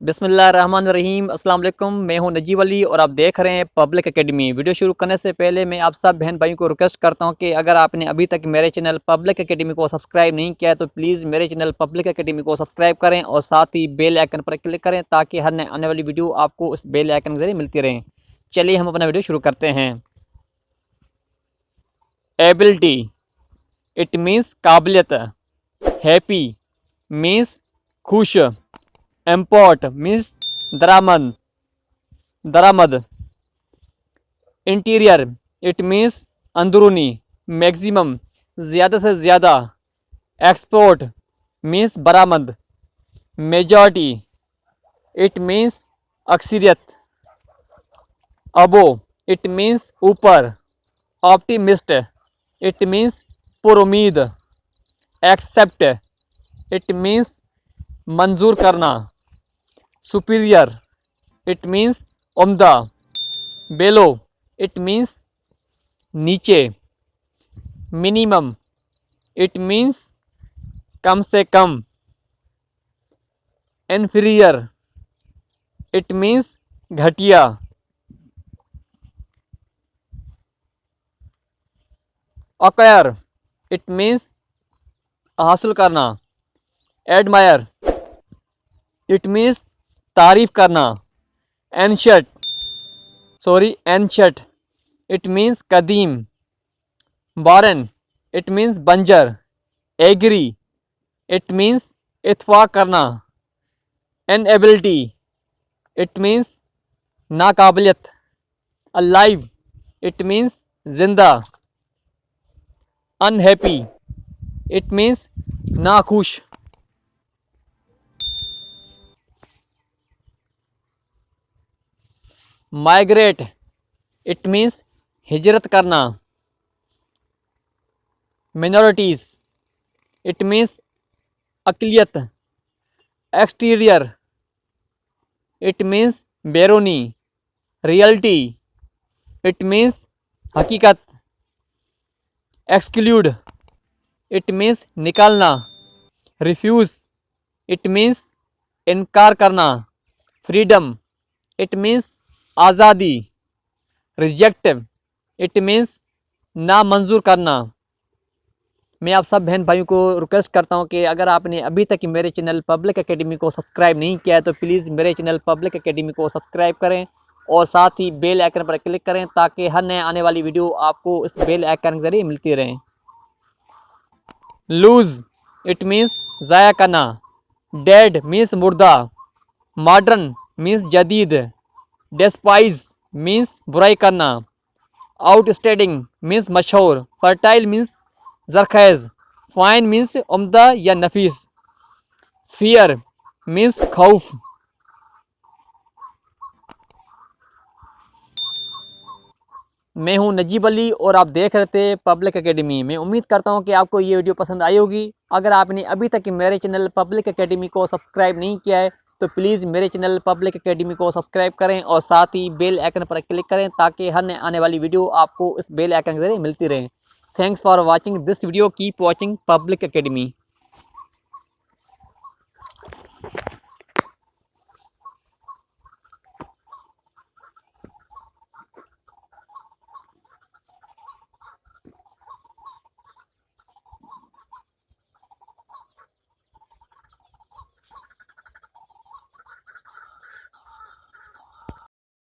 बिस्मिल्लाहिर्रहमानिर्रहीम। अस्सलाम वालेकुम। मैं हूं नजीब अली और आप देख रहे हैं पब्लिक एकेडमी। वीडियो शुरू करने से पहले मैं आप सब बहन भाइयों को रिक्वेस्ट करता हूं कि अगर आपने अभी तक मेरे चैनल पब्लिक एकेडमी को सब्सक्राइब नहीं किया है तो प्लीज़ मेरे चैनल पब्लिक एकेडमी को सब्सक्राइब करें और साथ ही बेल आइकन पर क्लिक करें ताकि हर नए आने वाली वीडियो आपको उस बेल आइकन के जरिए मिलती रहें। चलिए हम अपना वीडियो शुरू करते हैं। एबिलिटी, इट मीन्स काबिलियत। हैप्पी मीन्स खुश। इम्पोर्ट मीन्स दरामद दरामद। इंटीरियर, इट मीन्स अंदरूनी। मैक्सिमम, ज़्यादा से ज़्यादा। एक्सपोर्ट मीन्स बरामद। मेजॉरिटी, इट मीन्स अक्सरियत। अबो, इट मीन्स ऊपर। ऑप्टिमिस्ट, इट मीन्स पुरुमीद। एक्सेप्ट, इट मीन्स मंजूर करना। सुपीरियर, इट मीन्स उम्दा। बेलो, इट मीन्स नीचे। मिनिमम, इट मीन्स कम से कम। इन्फीरियर, इट मीन्स घटिया। अक्वायर, इट मीन्स हासिल करना। एडमायर, इट मीन्स तारीफ करना। एनशट, इट मीन्स कदीम। बारन, इट मीन्स बंजर। एग्री, इट मीन्स इत्फाक करना। इनएबिलिटी, इट मीन्स नाकाबिलियत। अलाइव, इट मीन्स जिंदा। अनहैप्पी, इट मीन्स नाखुश। माइग्रेट, इट मीन्स हिजरत करना। मिनॉरिटीज़, इट मीन्स अक़लियत। एक्सटीरियर, इट मीन्स बैरूनी। रियलिटी, इट मीन्स हकीकत। एक्सक्लूड, इट मीन्स निकालना। रिफ्यूज़, इट मीन्स इनकार करना। फ्रीडम, इट मीन्स आज़ादी। रिजेक्ट, इट मीन्स नामंजूर करना। मैं आप सब बहन भाइयों को रिक्वेस्ट करता हूं कि अगर आपने अभी तक मेरे चैनल पब्लिक एकेडमी को सब्सक्राइब नहीं किया है तो प्लीज़ मेरे चैनल पब्लिक एकेडमी को सब्सक्राइब करें और साथ ही बेल आइकन पर क्लिक करें ताकि हर नए आने वाली वीडियो आपको इस बेल आइकन के ज़रिए मिलती रहे। लूज़, इट मीन्स ज़ाया करना। डेड मीन्स मुर्दा। मॉडर्न मीन्स जदीद। डेस्पाइज मीन्स बुराई करना। आउटस्टैंडिंग मीन्स मशहूर। फर्टाइल मीन्स जरखेज़। फाइन मीन्स उम्दा या नफीस। फियर मीन्स खौफ। मैं हूं नजीब अली और आप देख रहे थे पब्लिक एकेडमी। मैं उम्मीद करता हूं कि आपको ये वीडियो पसंद आई होगी। अगर आपने अभी तक मेरे चैनल पब्लिक एकेडमी को सब्सक्राइब नहीं किया है तो प्लीज़ मेरे चैनल पब्लिक एकेडमी को सब्सक्राइब करें और साथ ही बेल आइकन पर क्लिक करें ताकि हर नए आने वाली वीडियो आपको इस बेल आइकन के जरिए मिलती रहे। Thanks for watching this video. Keep watching public academy.